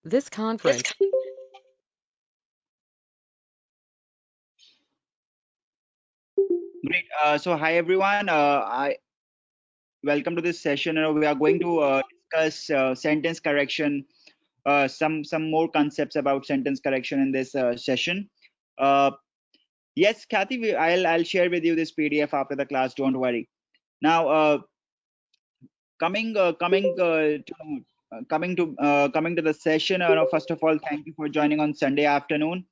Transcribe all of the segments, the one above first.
This conference. Great. So hi everyone. I welcome to this session. We are going to discuss sentence correction. Some more concepts about sentence correction in this session. Uh, yes, Kathy, I'll share with you this PDF after the class. Don't worry. Now, coming to the session. First of all, thank you for joining on Sunday afternoon.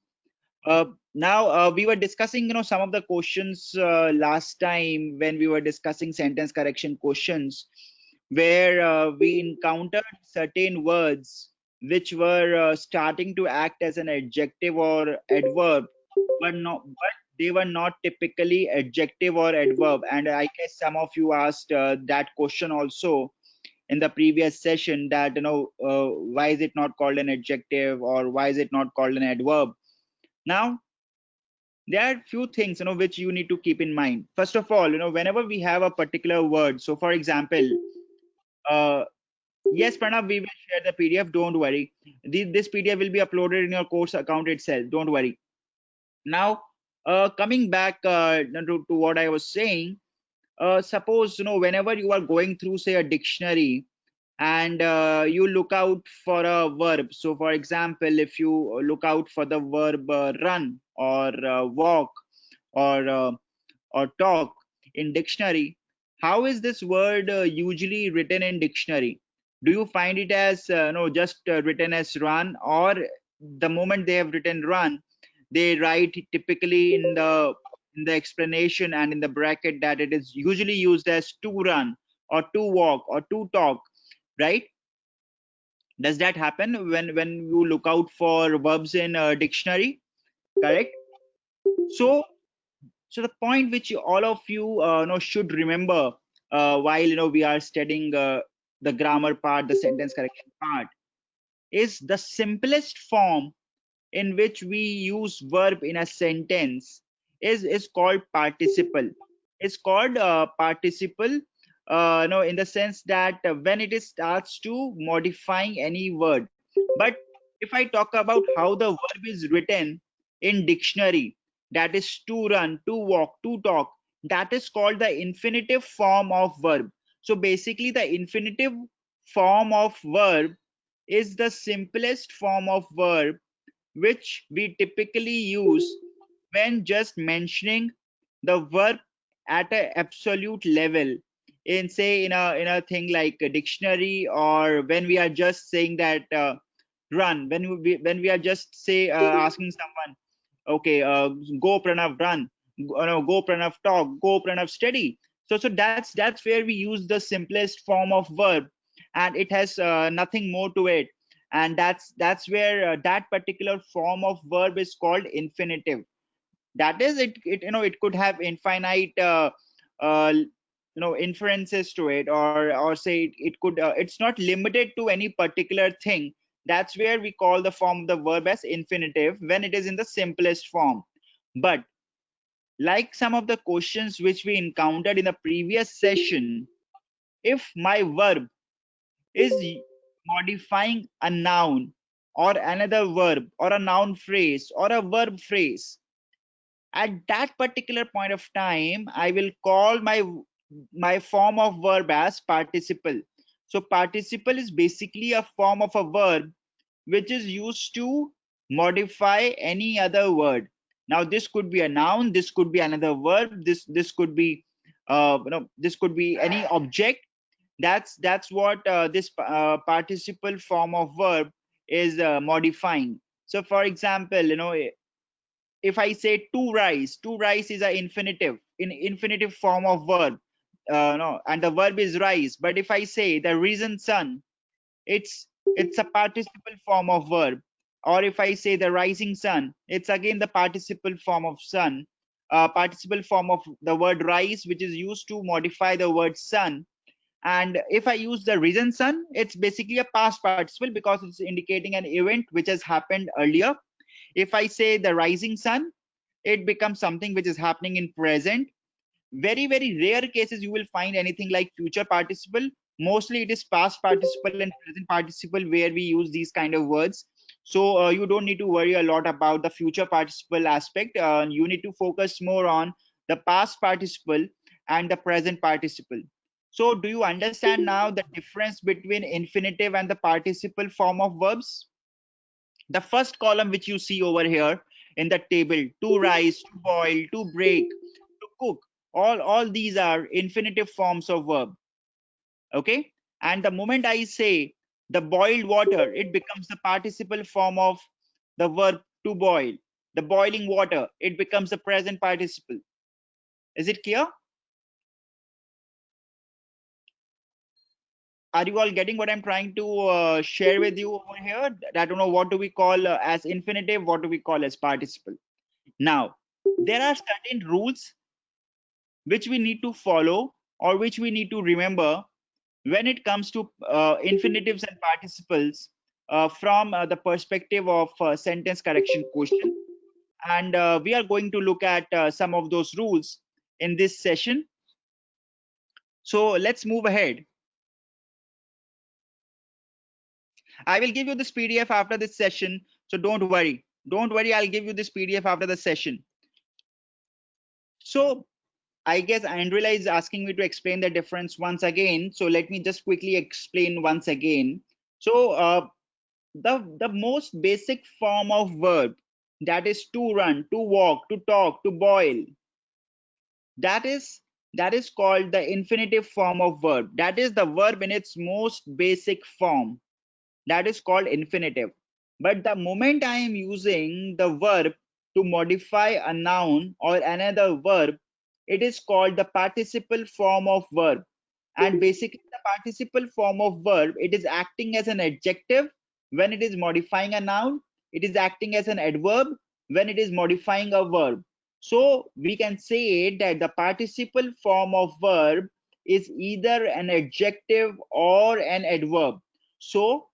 Uh, Now we were discussing, some of the questions last time when we were discussing sentence correction questions, where we encountered certain words which were starting to act as an adjective or adverb, but they were not typically adjective or adverb. And I guess some of you asked that question also in the previous session, that why is it not called an adjective, or why is it not called an adverb? Now there are few things which you need to keep in mind. First of all, whenever we have a particular word, so for example, uh yes, Pranav, we will share the PDF, don't worry. This PDF will be uploaded in your course account itself, don't worry. Now, coming back to what I was saying, suppose whenever you are going through, say, a dictionary, and you look out for a verb. So for example, if you look out for the verb run, or walk, or talk in dictionary, how is this word usually written in dictionary? Do you find it as no just written as run, or the moment they have written run, they write typically in the explanation and in the bracket that it is usually used as to run, or to walk, or to talk, right? Does that happen when you look out for verbs in dictionary? Correct. So so the point which all of you should remember while we are studying the grammar part, the sentence correction part, is the simplest form in which we use verb in a sentence is called participle. It's called participle, in the sense that when it is starts to modifying any word. But if I talk about how the verb is written in dictionary, that is to run, to walk, to talk, that is called the infinitive form of verb. So basically, the infinitive form of verb is the simplest form of verb which we typically use when just mentioning the verb at an absolute level, in, say, in a thing like a dictionary, or when we are just saying that run, when we are just, say, asking someone, okay, go Pranav, run. No, go Pranav, talk. Go Pranav, steady. So that's where we use the simplest form of verb, and it has nothing more to it. And that's where that particular form of verb is called infinitive. That is, it could have infinite inferences to it, or say it could, it's not limited to any particular thing. That's where we call the form of the verb as infinitive when it is in the simplest form. But like some of the questions which we encountered in the previous session, if my verb is modifying a noun, or another verb, or a noun phrase, or a verb phrase, at that particular point of time I will call my form of verb as participle. So participle is basically a form of a verb which is used to modify any other word. Now this could be a noun, this could be another verb, this could be this could be any object. That's what this participle form of verb is modifying. So for example, if I say to rise is an infinitive, in infinitive form of verb, no, and the verb is rise. But if I say the risen sun, it's a participle form of verb. Or if I say the rising sun, it's again the participle form of sun, participle form of the word rise, which is used to modify the word sun. And if I use the risen sun, it's basically a past participle because it's indicating an event which has happened earlier. If I say the rising sun, it becomes something which is happening in present. Very rare cases you will find anything like future participle, Mostly it is past participle and present participle where we use these kind of words. So you don't need to worry a lot about the future participle aspect. You need to focus more on the past participle and the present participle. So do you understand now the difference between infinitive and the participle form of verbs? The first column which you see over here in the table, to rise, to boil, to break, to cook, all these are infinitive forms of verb. Okay, and the moment I say the boiled water, it becomes the participle form of the verb to boil. The boiling water, it becomes the present participle. Is it clear? Are you all getting what I'm trying to share with you over here? I don't know, what do we call as infinitive, what do we call as participle. Now there are certain rules which we need to follow or which we need to remember when it comes to infinitives and participles from the perspective of sentence correction question. And we are going to look at some of those rules in this session. So let's move ahead. I will give you this PDF after this session, so don't worry. Don't worry, I'll give you this PDF after the session. So I guess Andrela is asking me to explain the difference once again. So let me just quickly explain once again. So the most basic form of verb, that is to run, to walk, to talk, to boil, that is called the infinitive form of verb. That is the verb in its most basic form. That is called infinitive. But the moment I am using the verb to modify a noun or another verb, it is called the participle form of verb. And basically the participle form of verb, it is acting as an adjective when it is modifying a noun. It is acting as an adverb when it is modifying a verb. So we can say that the participle form of verb is either an adjective or an adverb. So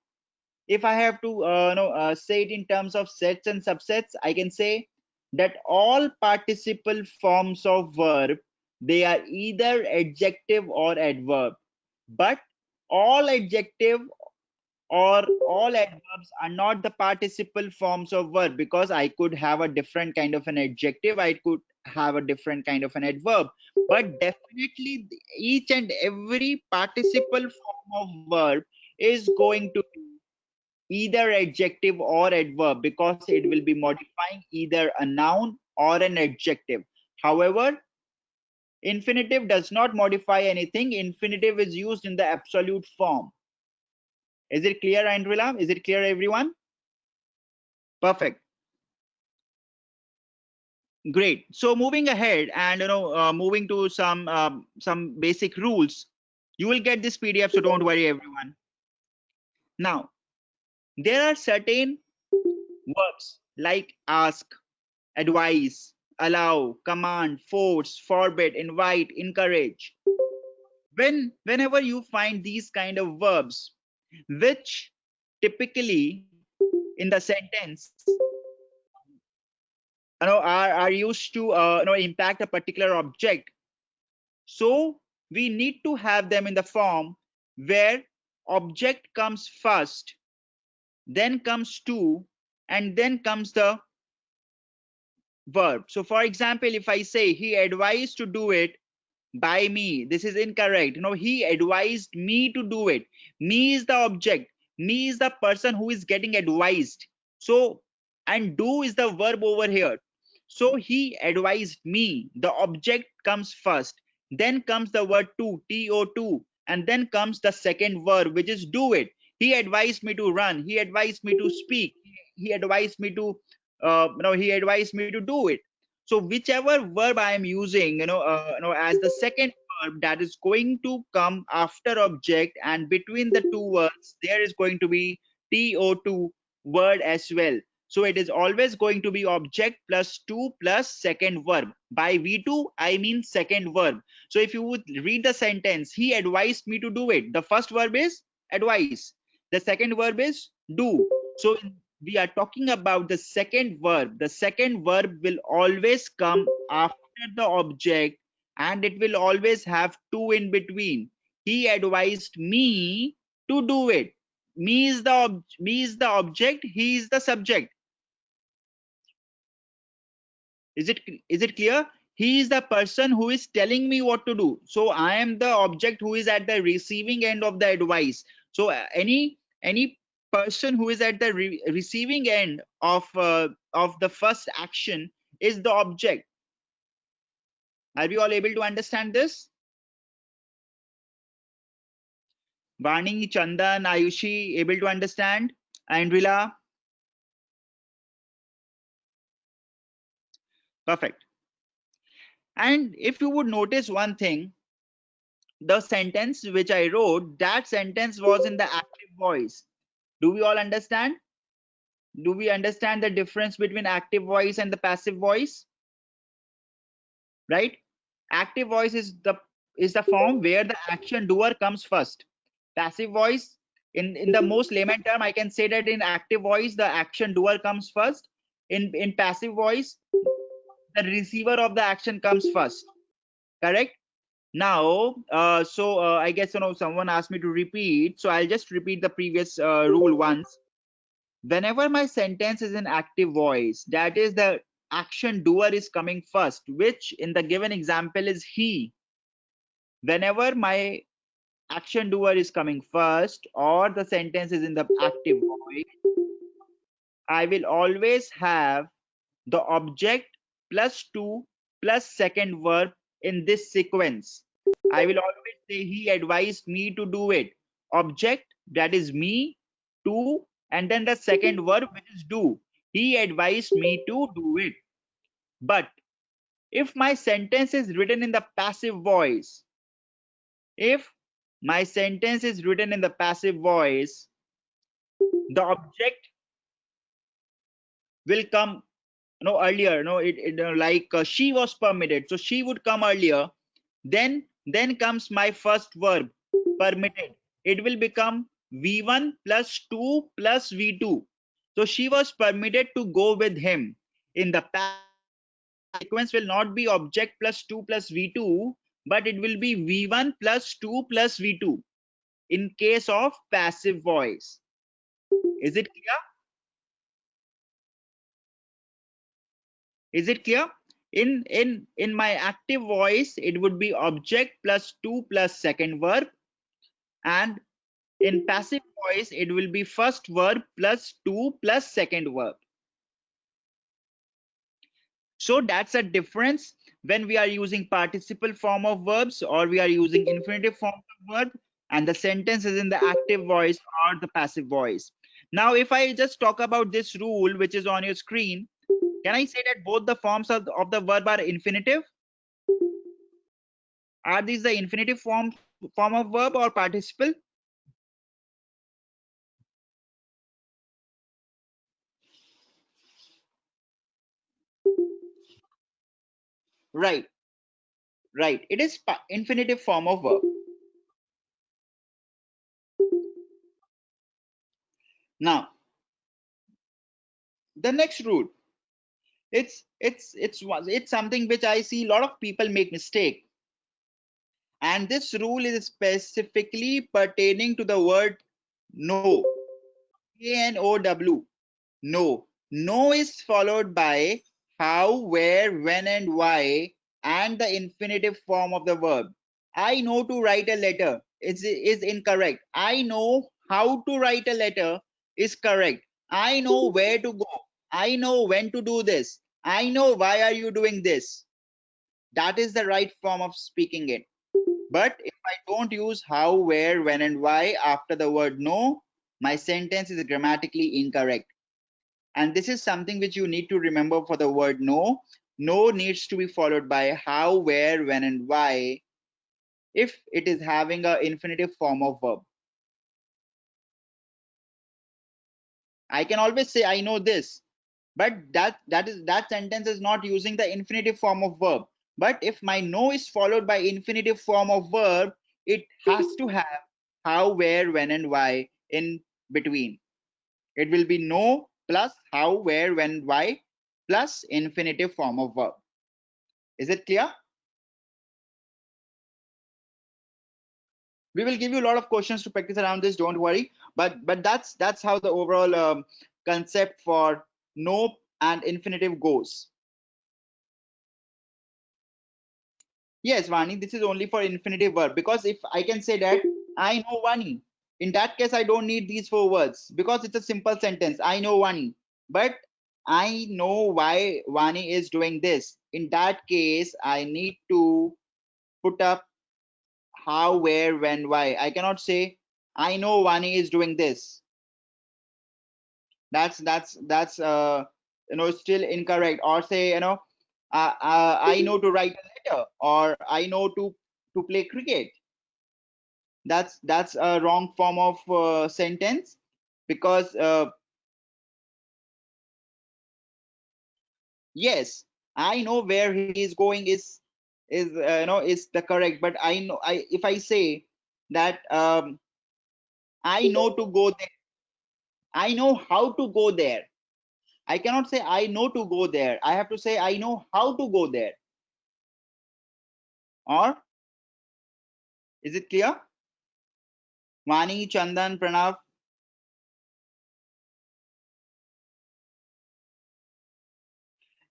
if I have to say it in terms of sets and subsets, I can say that all participle forms of verb, they are either adjective or adverb. But all adjective or all adverbs are not the participle forms of verb, because I could have a different kind of an adjective, I could have a different kind of an adverb. But definitely each and every participle form of verb is going to either adjective or adverb, because it will be modifying either a noun or an adjective. However, infinitive does not modify anything. Infinitive is used in the absolute form. Is it clear, Andrila? Is it clear, everyone? Perfect. Great. So moving ahead and moving to some basic rules, you will get this PDF, so don't worry, everyone. Now there are certain verbs like ask, advise, allow, command, force, forbid, invite, encourage. Whenever you find these kind of verbs, which typically in the sentence are used to impact a particular object, so we need to have them in the form where object comes first, then comes to, and then comes the verb. So for example, if I say he advised to do it by me, this is incorrect. He advised me to do it. Me is the object, me is the person who is getting advised. So and do is the verb over here. So he advised me, the object comes first, then comes the word to, and then comes the second verb, which is do it. He advised me to run, he advised me to speak, he advised me to he advised me to do it. So whichever verb I am using as the second verb, that is going to come after object, and between the two words there is going to be to word as well. So it is always going to be object plus to plus second verb. By v2 I mean second verb. So if you would read the sentence, he advised me to do it, the first verb is advise, the second verb is do. So we are talking about the second verb. The second verb will always come after the object, and it will always have to in between. He advised me to do it. Me is the object, he is the subject. Is it clear? He is the person who is telling me what to do. So I am the object who is at the receiving end of the advice. So any person who is at the receiving end of the first action is the object. Are we all able to understand this? Vani, Chandan, Ayushi, able to understand? Andrila? Perfect. And if you would notice one thing, the sentence which I wrote, that sentence was in the active voice. Do we all understand? Do we understand the difference between active voice and the passive voice? Right? Active voice is the form where the action doer comes first. Passive voice, in the most layman term, I can say that in active voice, the action doer comes first. In passive voice, the receiver of the action comes first. Correct? Now, I guess someone asked me to repeat, so I'll just repeat the previous rule once. Whenever my sentence is in active voice, that is the action doer is coming first, which in the given example is he. Whenever my action doer is coming first or the sentence is in the active voice, I will always have the object plus to plus second verb in this sequence. I will always say he advised me to do it. Object, that is me, to, and then the second verb, which is do. He advised me to do it. But if my sentence is written in the passive voice, if my sentence is written in the passive voice, the object will come earlier. She was permitted, so she would come earlier. Then comes my first verb, permitted. It will become v1 plus 2 plus v2. So she was permitted to go with him. In the sequence will not be object plus 2 plus v2, but it will be v1 plus 2 plus v2 in case of passive voice. Is it clear? Is it clear? In my active voice, it would be object plus 2 plus second verb, and in passive voice, it will be first verb plus 2 plus second verb. So that's a difference when we are using participle form of verbs or we are using infinitive form of verb, and the sentence is in the active voice or the passive voice. Now, if I just talk about this rule which is on your screen, can I say that both the forms of the verb are infinitive? Are these the infinitive form of verb or participle? Right, right. It is infinitive form of verb. Now, the next rule. It's something which I see a lot of people make mistake, and this rule is specifically pertaining to the word no. K-N-O-W. No. No is followed by how, where, when, and why, and the infinitive form of the verb. I know to write a letter is incorrect. I know how to write a letter is correct. I know where to go. I know when to do this. I know why are you doing this. That is the right form of speaking it. But if I don't use how, where, when, and why after the word no, my sentence is grammatically incorrect. And this is something which you need to remember for the word no. No needs to be followed by how, where, when, and why if it is having an infinitive form of verb. I can always say I know this, but that sentence is not using the infinitive form of verb. But if my no is followed by infinitive form of verb, it has to have how, where, when, and why in between. It will be no plus how, where, when, why plus infinitive form of verb. Is it clear? We will give you a lot of questions to practice around this, don't worry. But that's how the overall concept for know and infinitive goes. Yes, Vani, this is only for infinitive verb, because if I can say that I know Vani, in that case I don't need these four words because it's a simple sentence. I know Vani, but I know why Vani is doing this. In that case, I need to put up how, where, when, why. I cannot say I know Vani is doing this. That's still incorrect. Or say I know to write a letter, or I know to play cricket. That's a wrong form of sentence, because yes, I know where he is going is the correct, but I know, I if I say that I know to go there, I know how to go there. I cannot say I know to go there. I have to say I know how to go there. Or is it clear? Vani, Chandan, Pranav.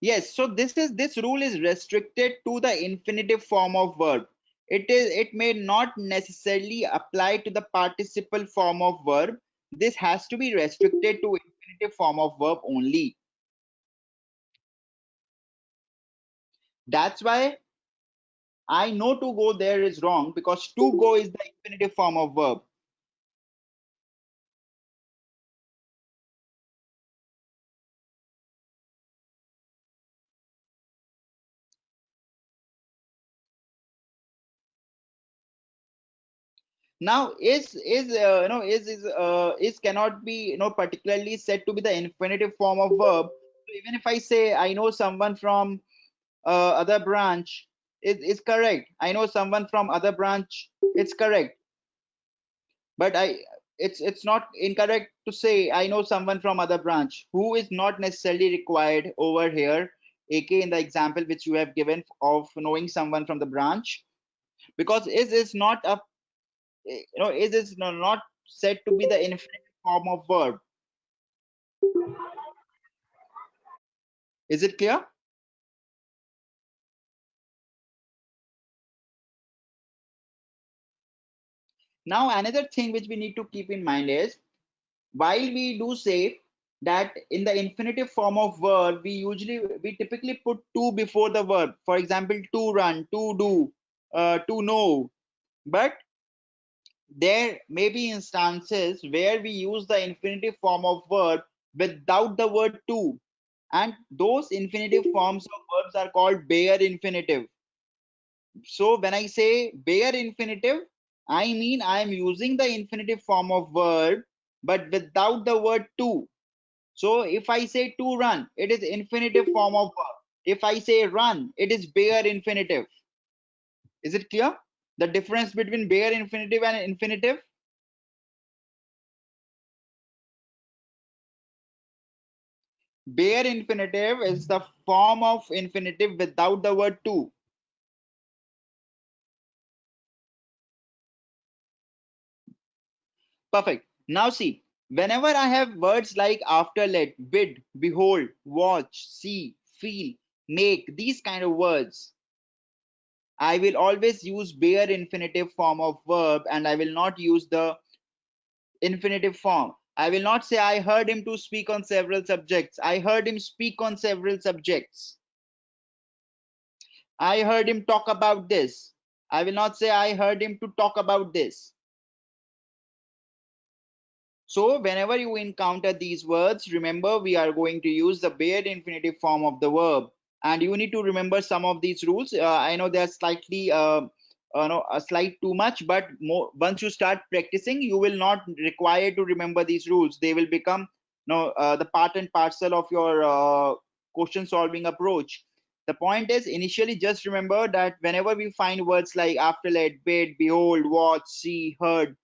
Yes, so this rule is restricted to the infinitive form of verb. It may not necessarily apply to the participle form of verb. This has to be restricted to infinitive form of verb only. That's why I know to go there is wrong, because to go is the infinitive form of verb. Now is cannot be particularly said to be the infinitive form of verb. So even if I say I know someone from other branch, is correct. I know someone from other branch, it's correct. But it's not incorrect to say I know someone from other branch, who is not necessarily required over here, AK, in the example which you have given of knowing someone from the branch, because is not a is not said to be the infinitive form of verb. Is it clear? Now another thing which we need to keep in mind is, while we do say that in the infinitive form of verb, we typically put to before the verb. For example, to run, to do, to know. But there may be instances where we use the infinitive form of verb without the word to, and those infinitive forms of verbs are called bare infinitive. So when I say bare infinitive, I mean I am using the infinitive form of verb but without the word to. So if I say to run, it is infinitive form of verb. If I say run, it is bare infinitive. Is it clear? The difference between bare infinitive and infinitive? Bare infinitive is the form of infinitive without the word to. Perfect. Now see, whenever I have words like after, let, bid, behold, watch, see, feel, make, these kind of words, I will always use bare infinitive form of verb, and I will not use the infinitive form. I will not say I heard him to speak on several subjects. I heard him speak on several subjects. I heard him talk about this. I will not say I heard him to talk about this. So whenever you encounter these words, remember we are going to use the bare infinitive form of the verb, and you need to remember some of these rules. I know they're slightly no, a slight too much, but more, once you start practicing, you will not require to remember these rules. They will become the part and parcel of your question solving approach. The point is, initially just remember that whenever we find words like after, let, bid, behold, watch, see, heard,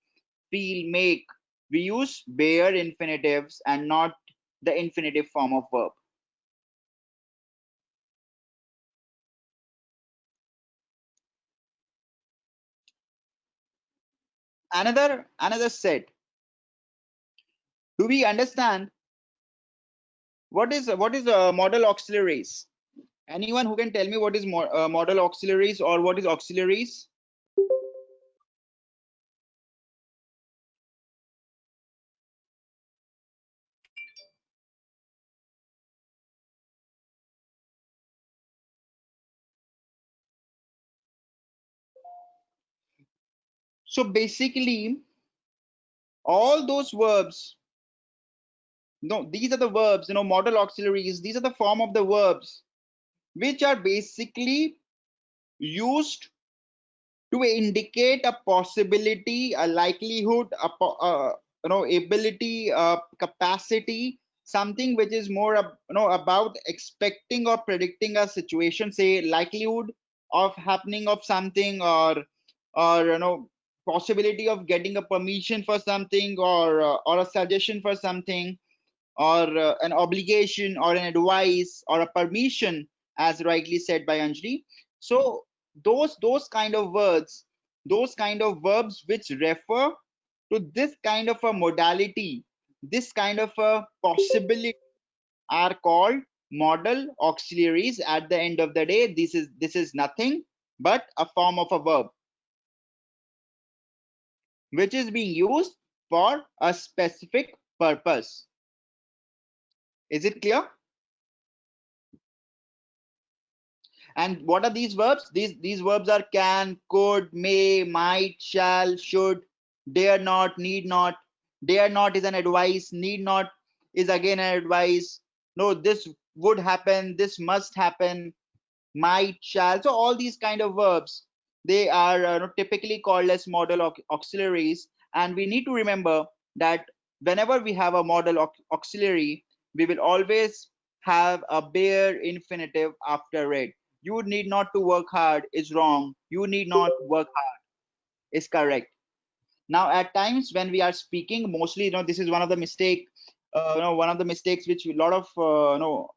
feel, make, we use bare infinitives and not the infinitive form of verb. Another set. Do we understand what is model auxiliaries? Anyone who can tell me what is model auxiliaries or what is auxiliaries? So basically, all those verbs, no, these are the verbs, model auxiliaries. These are the form of the verbs which are basically used to indicate a possibility, a likelihood, ability, capacity, something which is more about expecting or predicting a situation, say likelihood of happening of something, or possibility of getting a permission for something, or a suggestion for something, or an obligation or an advice or a permission, as rightly said by Anjali. So those kind of words, those kind of verbs which refer to this kind of a modality, this kind of a possibility, are called modal auxiliaries. At the end of the day, this is nothing but a form of a verb which is being used for a specific purpose. Is it clear? And what are these verbs? These verbs are can, could, may, might, shall, should, dare not, need not. Dare not is an advice, need not is again an advice. No, this would happen, this must happen, might, shall. So all these kind of verbs, they are typically called as modal auxiliaries. And we need to remember that whenever we have a modal auxiliary, we will always have a bare infinitive after it. You need not to work hard is wrong. You need not work hard is correct. Now at times when we are speaking, mostly this is one of the mistake, one of the mistakes which a lot of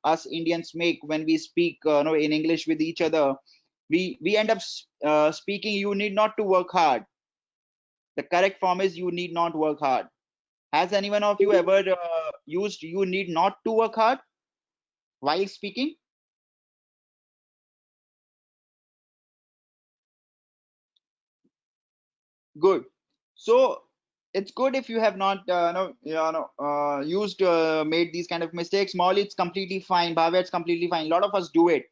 us Indians make when we speak in English with each other. We end up speaking you need not to work hard. The correct form is you need not work hard. Has anyone of you ever used you need not to work hard while speaking? Good. So it's good if you have not used made these kind of mistakes. Molly, it's completely fine. Bhavya, it's completely fine. A lot of us do it.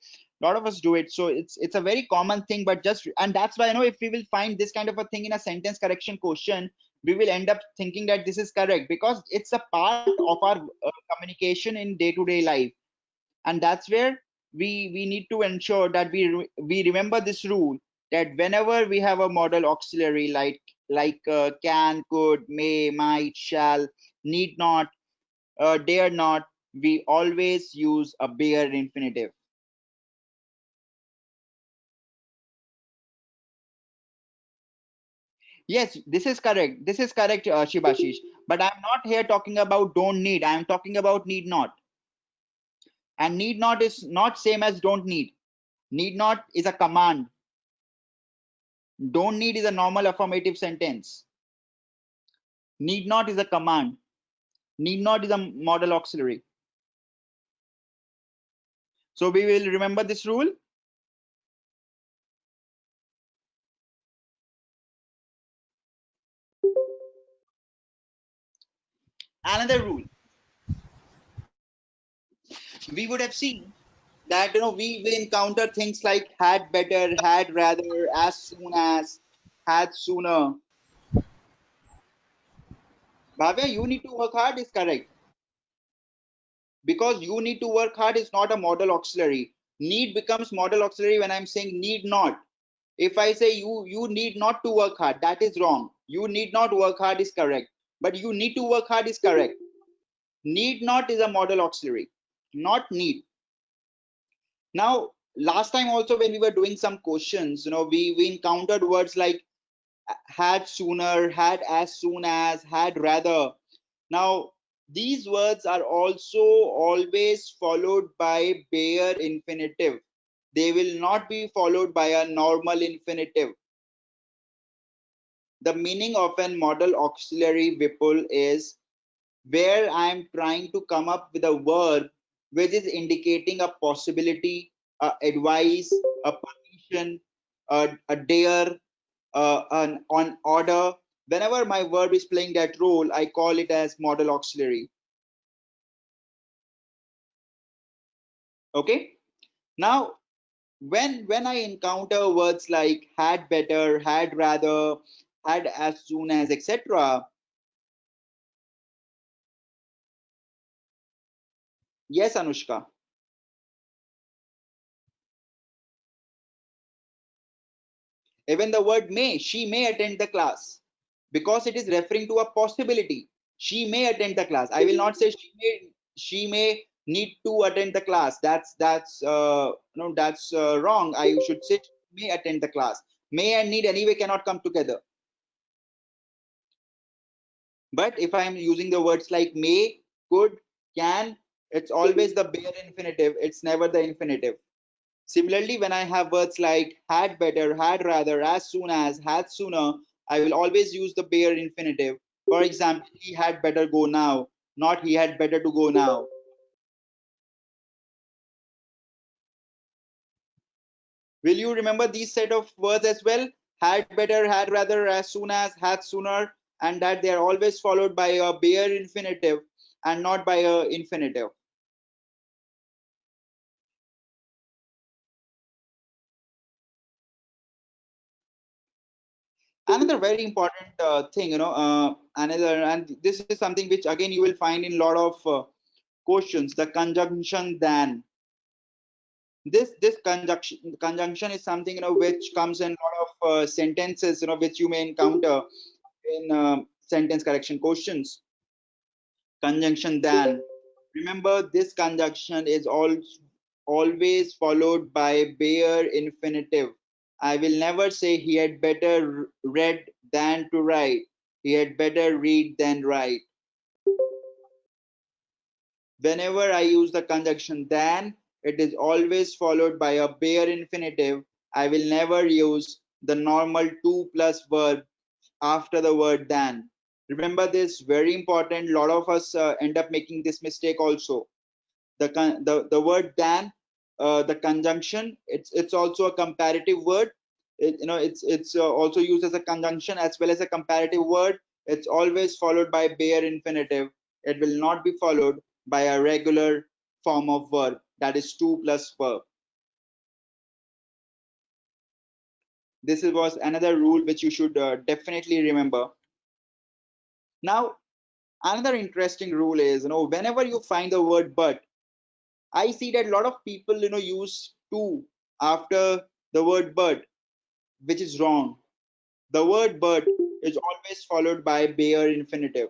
A lot of us do it. So it's a very common thing. But just, and that's why if we will find this kind of a thing in a sentence correction question, we will end up thinking that this is correct because it's a part of our communication in day-to-day life. And that's where we need to ensure that we remember this rule, that whenever we have a modal auxiliary like can, could, may, might, shall, need not, dare not, we always use a bare infinitive. Yes, this is correct, Shibashish. But I'm not here talking about don't need, I'm talking about need not. And need not is not same as don't need. Need not is a command. Don't need is a normal affirmative sentence. Need not is a command. Need not is a modal auxiliary. So we will remember this rule. Another rule we would have seen that we encounter things like had better, had rather, as soon as, had sooner. Bhavya, you need to work hard is correct, because you need to work hard is not a modal auxiliary. Need becomes modal auxiliary when I'm saying need not. If I say you need not to work hard, that is wrong. You need not work hard is correct, but you need to work hard is correct. Need not is a modal auxiliary, not need. Now last time also when we were doing some questions, we encountered words like had sooner, had as soon as, had rather. Now these words are also always followed by bare infinitive. They will not be followed by a normal infinitive. The meaning of a modal auxiliary, Vipul, is where I am trying to come up with a verb which is indicating a possibility, a advice, a permission, a dare, an on order. Whenever my verb is playing that role, I call it as modal auxiliary. Okay. Now, when I encounter words like had better, had rather, had as soon as, etc. Yes, Anushka. Even the word may, she may attend the class because it is referring to a possibility. She may attend the class. I will not say she may need to attend the class. That's no, that's wrong. I should say she may attend the class. May and need anyway cannot come together. But if I am using the words like may, could, can, it's always the bare infinitive. It's never the infinitive. Similarly, when I have words like had better, had rather, as soon as, had sooner, I will always use the bare infinitive. For example, he had better go now, not he had better to go now. Will you remember these set of words as well? Had better, had rather, as soon as, had sooner, and that they are always followed by a bare infinitive and not by a infinitive. Another very important thing, another, and this is something which again you will find in a lot of questions, the conjunction than. This conjunction is something which comes in a lot of sentences which you may encounter in sentence correction questions. Conjunction than. Remember, this conjunction is always followed by bare infinitive. I will never say he had better read than to write. He had better read than write. Whenever I use the conjunction than, it is always followed by a bare infinitive. I will never use the normal to plus verb after the word than. Remember this, very important. A lot of us end up making this mistake also. The word than, the conjunction, it's also a comparative word. It's also used as a conjunction as well as a comparative word. It's always followed by bare infinitive. It will not be followed by a regular form of verb, that is to plus verb. This was another rule which you should definitely remember. Now, another interesting rule is, whenever you find the word but, I see that a lot of people use to after the word but, which is wrong. The word but is always followed by bare infinitive.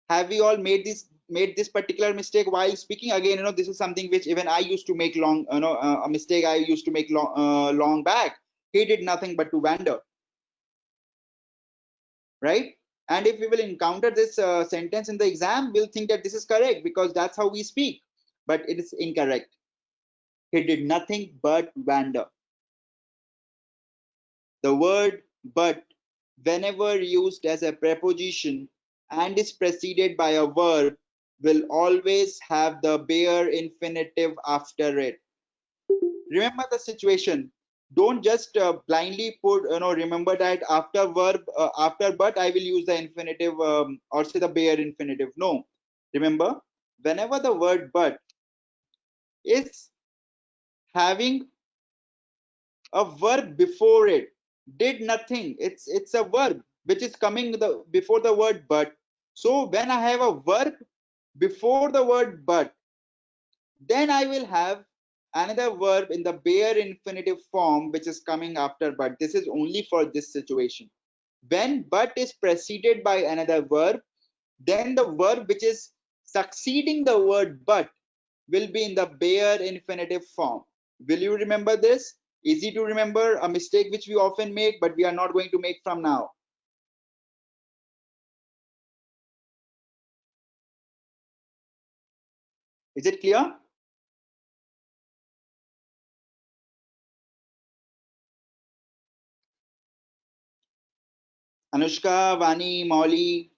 Have we all made this particular mistake while speaking? Again, this is something which even I used to make long, a mistake I used to make long back. He did nothing but to wander, right? And if we will encounter this sentence in the exam, we'll think that this is correct because that's how we speak, but it is incorrect. He did nothing but wander. The word but, whenever used as a preposition and is preceded by a verb, will always have the bare infinitive after it. Remember the situation. Don't just blindly put, remember that after verb, after but, I will use the infinitive or say the bare infinitive. No. Remember, whenever the word but is having a verb before it, did nothing, it's a verb which is coming before the word but. So when I have a verb before the word but, then I will have another verb in the bare infinitive form which is coming after but. This is only for this situation. When but is preceded by another verb, then the verb which is succeeding the word but will be in the bare infinitive form. Will you remember this? Easy to remember, a mistake which we often make, but we are not going to make from now. Is it clear? Anushka, Vani, Molly,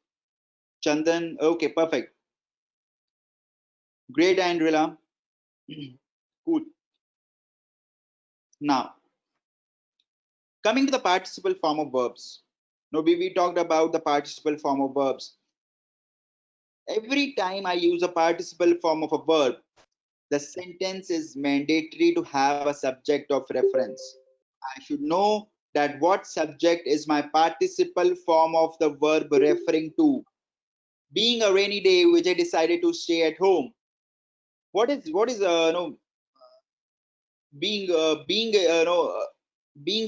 Chandan. Okay, perfect. Great, Andrilla. Cool. Now, coming to the participle form of verbs. Now, we talked about the participle form of verbs. Every time I use a participle form of a verb, the sentence is mandatory to have a subject of reference. I should know that what subject is my participle form of the verb referring to. Being a rainy day, which I decided to stay at home. What is no being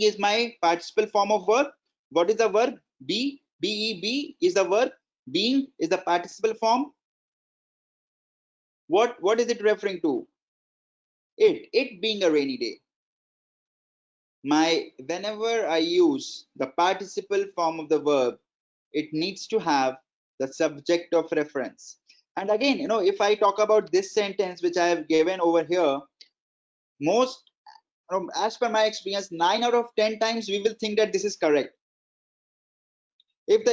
is my participle form of verb. What is the verb? Be is the verb. Being is the participle form. What is it referring to? It being a rainy day. Whenever I use the participle form of the verb, it needs to have the subject of reference. And again, if I talk about this sentence which I have given over here, most as per my experience, 9 out of 10 times we will think that this is correct. If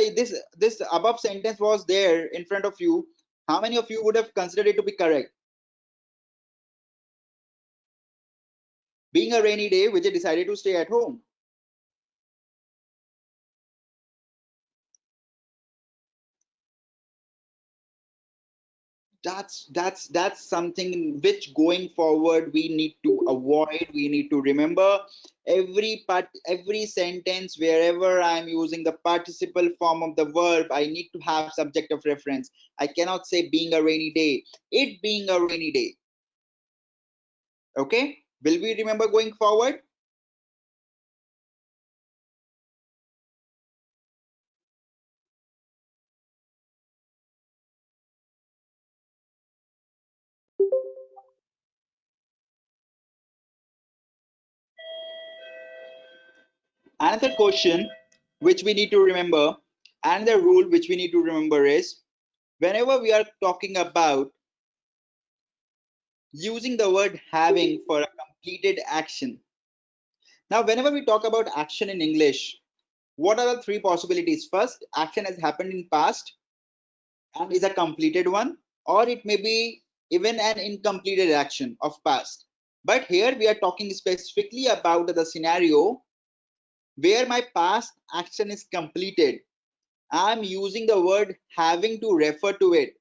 this above sentence was there in front of you, how many of you would have considered it to be correct? Being a rainy day, which I decided to stay at home. That's something which going forward we need to avoid. We need to remember every sentence wherever I'm using the participle form of the verb, I need to have subject of reference. I cannot say being a rainy day, it being a rainy day. Okay, will we remember going forward? Another question which we need to remember, another rule which we need to remember is whenever we are talking about using the word having for a completed action. Now, whenever we talk about action in English, what are the three possibilities? First, action has happened in past and is a completed one, or it may be even an incompleted action of past. But here we are talking specifically about the scenario where my past action is completed. I'm using the word having to refer to it.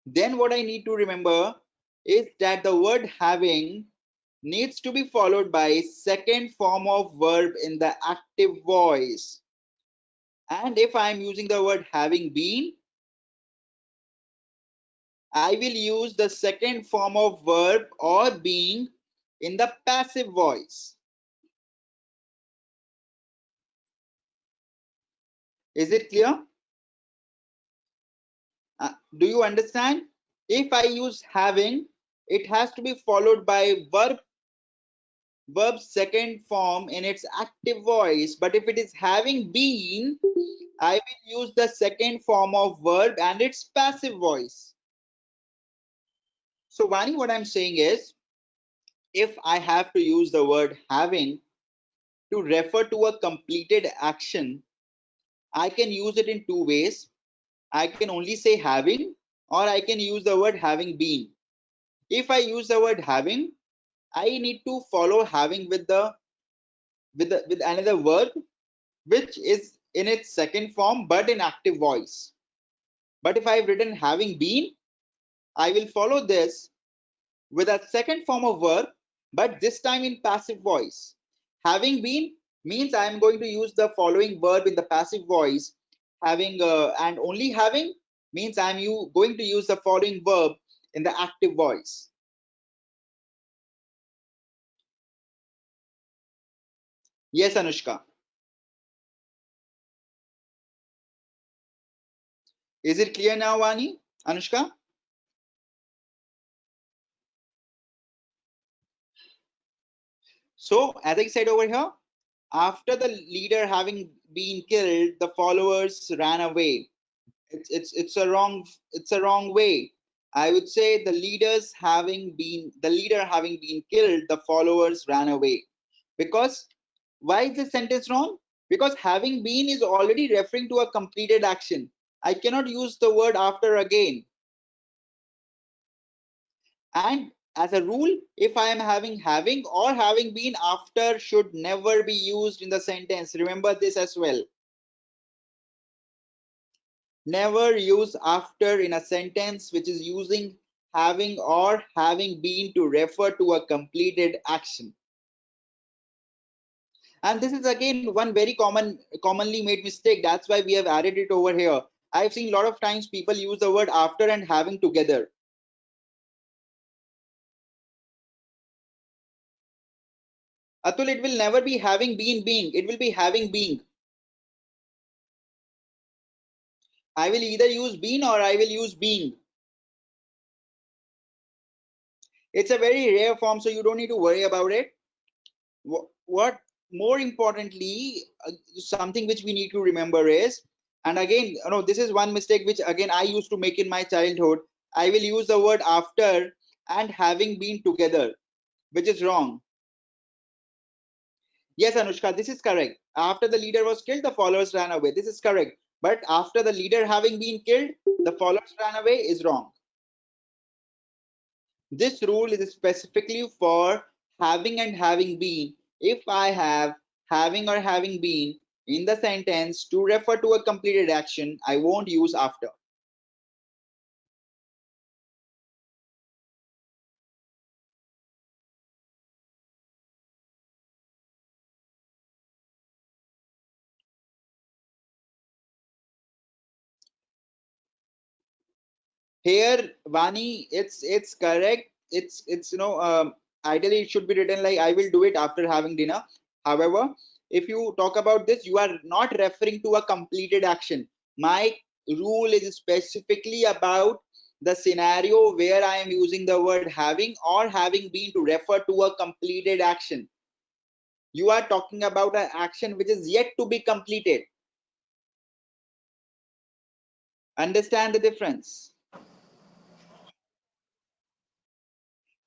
Then what I need to remember is that the word having needs to be followed by second form of verb in the active voice. And if I'm using the word having been, I will use the second form of verb or being in the passive voice. Is it clear? Do you understand? If I use having, it has to be followed by verb second form in its active voice. But if it is having been, I will use the second form of verb and its passive voice. So Vani, what I'm saying is, if I have to use the word having to refer to a completed action, I can use it in two ways. I can only say having, or I can use the word having been. If I use the word having, I need to follow having with another verb which is in its second form but in active voice. But if I've written having been, I will follow this with a second form of verb, but this time in passive voice. Having been means I am going to use the following verb in the passive voice. Having and only having means I am going to use the following verb in the active voice. Yes, Anushka. Is it clear now, Vani? Anushka? So, as I said over here, after the leader having been killed, the followers ran away. It's a wrong way. I would say the leader having been killed, the followers ran away. Because why is this sentence wrong? because having been is already referring to a completed action. I cannot use the word after again. And as a rule, if I am having or having been, after should never be used in the sentence. Remember this as well. Never use after in a sentence which is using having or having been to refer to a completed action. And this is again one very commonly made mistake. That's why we have added it over here. I've seen a lot of times people use the word after and having together. Atul, it will never be having been being. It will be having being. I will either use been or I will use being. It's a very rare form, so you don't need to worry about it. What more importantly, something which we need to remember is, and again, this is one mistake which again I used to make in my childhood. I will use the word after and having been together, which is wrong. Yes, Anushka, this is correct. After the leader was killed, the followers ran away. This is correct. But after the leader having been killed, the followers ran away is wrong. This rule is specifically for having and having been. If I have having or having been in the sentence to refer to a completed action, I won't use after. Here, Vani, it's correct. It's ideally it should be written like I will do it after having dinner. However, if you talk about this, you are not referring to a completed action. My rule is specifically about the scenario where I am using the word having or having been to refer to a completed action. You are talking about an action which is yet to be completed. Understand the difference?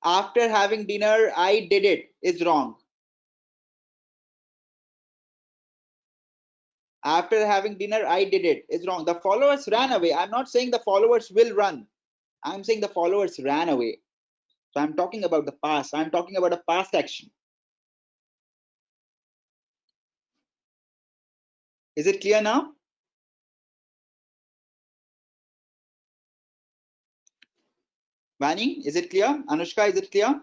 After having dinner, I did it is wrong. After having dinner, I did it is wrong. The followers ran away. I'm not saying the followers will run. I'm saying the followers ran away. So I'm talking about the past. I'm talking about a past action. Is it clear now? Vani, is it clear? Anushka, is it clear?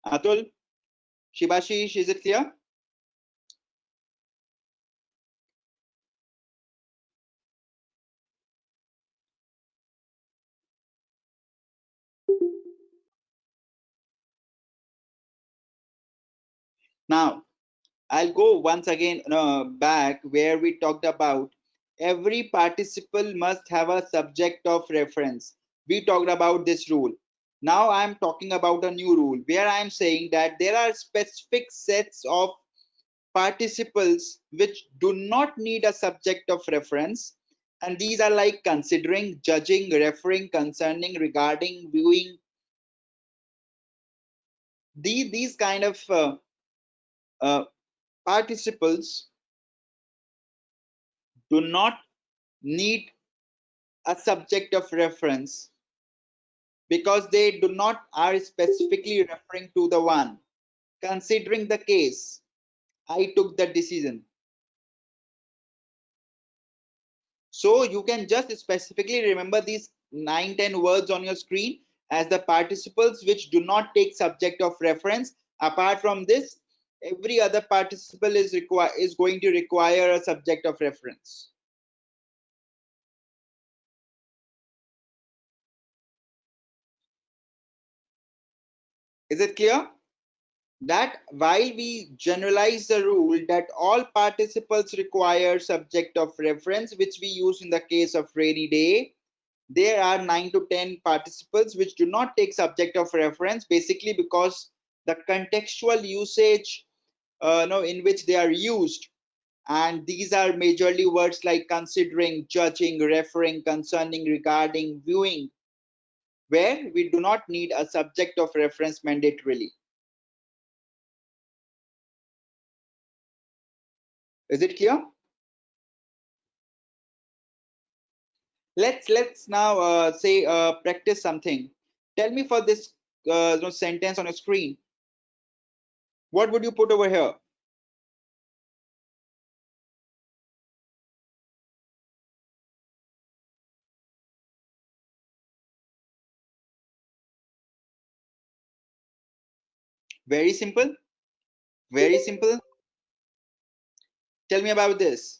Atul, Shibashish, is it clear? Now, I'll go once again back where we talked about every participle must have a subject of reference. We talked about this rule. Now I'm talking about a new rule where I'm saying that there are specific sets of participles which do not need a subject of reference. And these are like considering, judging, referring, concerning, regarding, viewing. These kind of uh, participles do not need a subject of reference because they do not are specifically referring to the one. Considering the case, I took the decision. So you can just specifically remember these 9-10 words on your screen as the participles which do not take subject of reference. Apart from this, every other participle is going to require a subject of reference. Is it clear? That while we generalize the rule that all participles require subject of reference, which we use in the case of rainy day, there are 9 to 10 participles which do not take subject of reference, basically because the contextual usage in which they are used, and these are majorly words like considering, judging, referring, concerning, regarding, viewing, where we do not need a subject of reference mandatorily. Is it clear? Let's now say practice something. Tell me for this sentence on a screen. What would you put over here? Very simple. Very simple. Tell me about this.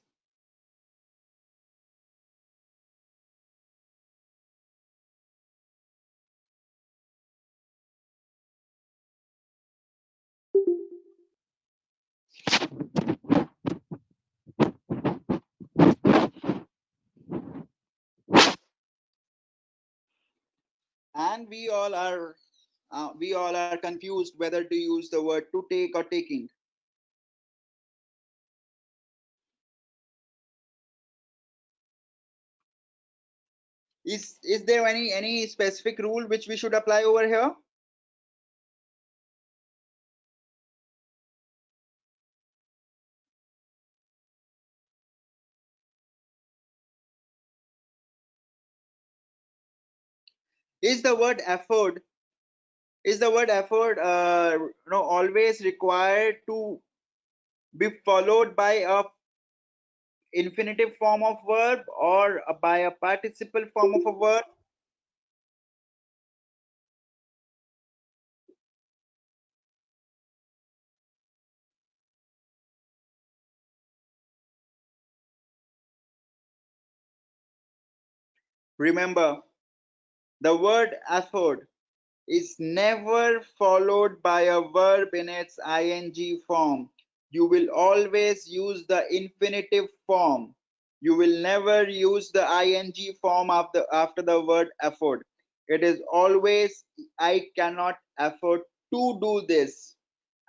And we all are confused whether to use the word to take or taking. Is there any specific rule which we should apply over here? Is the word effort always required to be followed by a infinitive form of verb or by a participle form of a verb? Remember, the word effort is never followed by a verb in its ing form. You will always use the infinitive form. You will never use the ing form after the word effort. It is always I cannot afford to do this.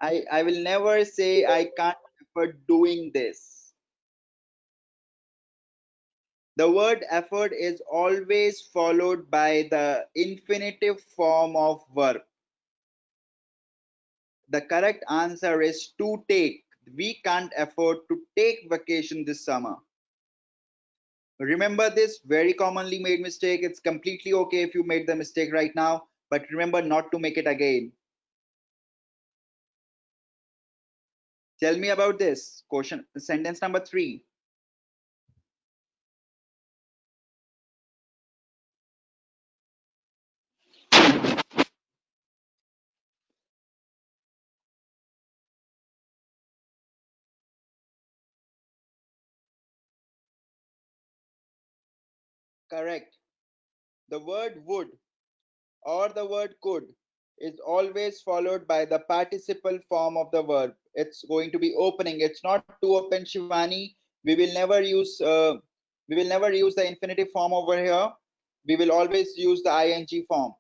I will never say I can't afford doing this. The word effort is always followed by the infinitive form of verb. The correct answer is to take. We can't afford to take vacation this summer. Remember this very commonly made mistake. It's completely okay if you made the mistake right now, but remember not to make it again. Tell me about this. Question sentence number 3. Correct. The word would or the word could is always followed by the participle form of the verb. It's going to be opening. It's not to open, Shivani. We will never use the infinitive form over here. We will always use the ing form.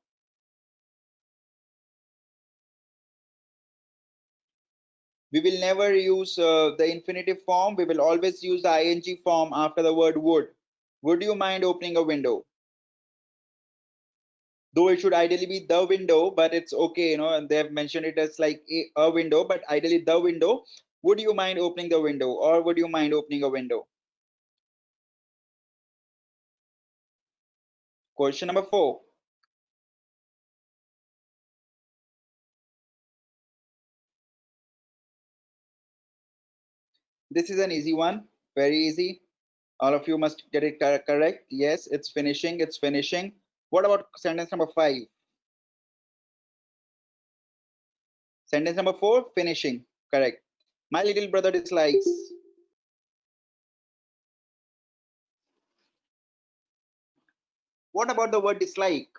We will never use the infinitive form. We will always use the ing form after the word would. Would you mind opening a window? Though it should ideally be the window, but it's okay, and they have mentioned it as like a window, but ideally the window. Would you mind opening the window, or would you mind opening a window? Question number 4. This is an easy one, very easy. All of you must get it correct. Yes, it's finishing. It's finishing. What about sentence number 5? Sentence number 4, finishing. Correct. My little brother dislikes. What about the word dislike?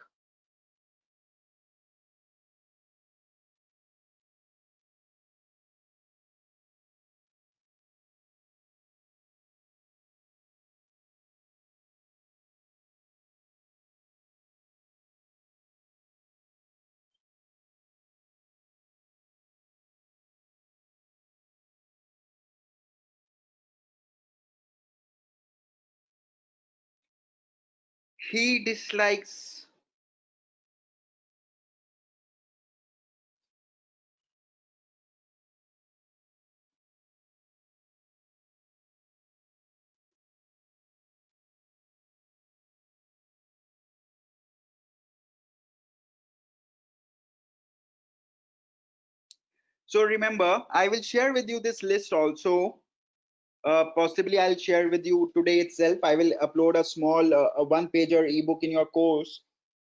He dislikes. So remember, I will share with you this list also. Possibly I'll share with you today itself. I will upload a small a one-pager ebook in your course.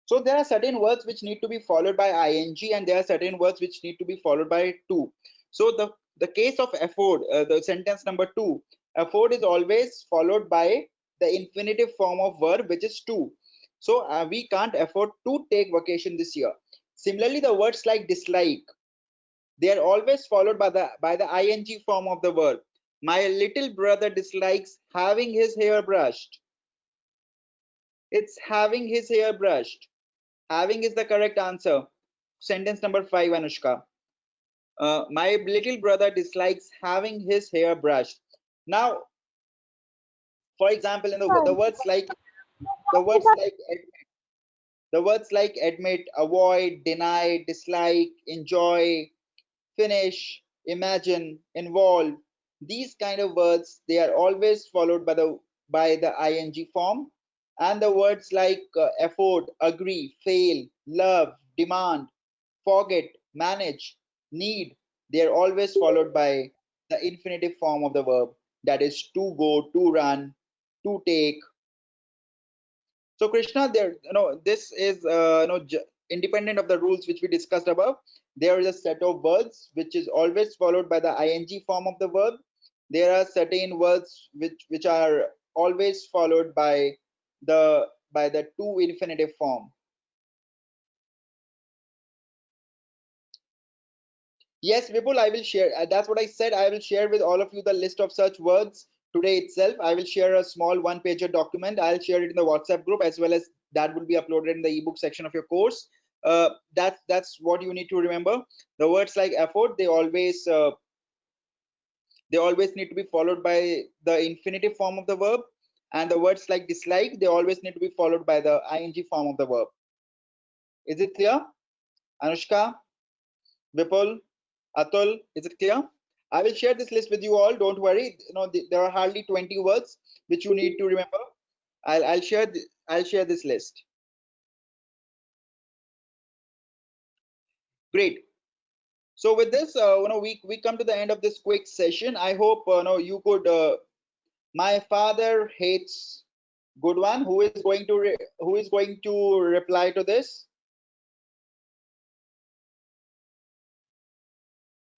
So there are certain words which need to be followed by ing, and there are certain words which need to be followed by to. So the case of afford, the sentence number 2, afford is always followed by the infinitive form of verb, which is to. So we can't afford to take vacation this year. Similarly, the words like dislike, they are always followed by the ing form of the verb. My little brother dislikes having his hair brushed. It's having his hair brushed. Having is the correct answer. Sentence number 5, Anushka. My little brother dislikes having his hair brushed. Now, for example, in the words like the words like the words like admit, avoid, deny, dislike, enjoy, finish, imagine, involve, these kind of words, they are always followed by the ing form. And the words like afford, agree, fail, love, demand, forget, manage, need, they are always followed by the infinitive form of the verb, that is to go, to run, to take. So Krishna, there, this is independent of the rules which we discussed above. There is a set of words which is always followed by the ing form of the verb. There are certain words which are always followed by the to infinitive form. Yes, Vipul, I will share. That's what I said. I will share with all of you the list of such words today itself. I will share a small one-pager document. I'll share it in the WhatsApp group, as well as that will be uploaded in the ebook section of your course. That's what you need to remember. The words like effort, they always need to be followed by the infinitive form of the verb, and the words like dislike, they always need to be followed by the ing form of the verb. Is it clear, Anushka, Vipul, Atul, is it clear? I will share this list with you all. Don't worry. There are hardly 20 words which you need to remember. I'll share this list. Great. So with this, we come to the end of this quick session. I hope you could. My father hates. Good one. Who is going to reply to this?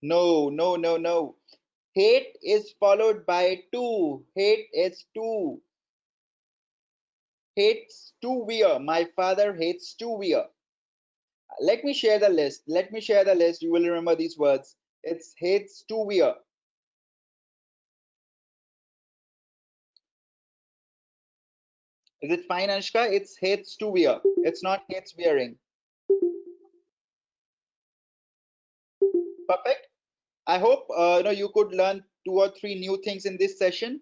No, no, no, no. Hate is followed by to. Hate is to. Hates to wear. My father hates to wear. Let me share the list. Let me share the list. You will remember these words. It's hates to wear. Is it fine, Anushka? It's hates to wear. It's not hates wearing. Perfect. I hope you could learn 2 or 3 new things in this session,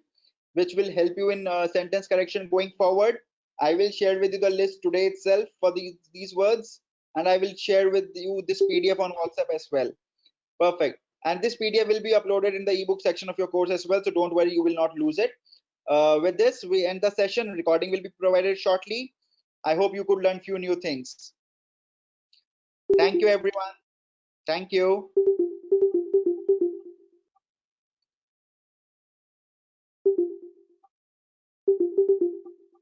which will help you in sentence correction going forward. I will share with you the list today itself for these words, and I will share with you this PDF on WhatsApp as well. Perfect. And this PDF will be uploaded in the ebook section of your course as well, so don't worry, you will not lose it. With this, we end the session. Recording will be provided shortly. I hope you could learn few new things. Thank you, everyone. Thank you.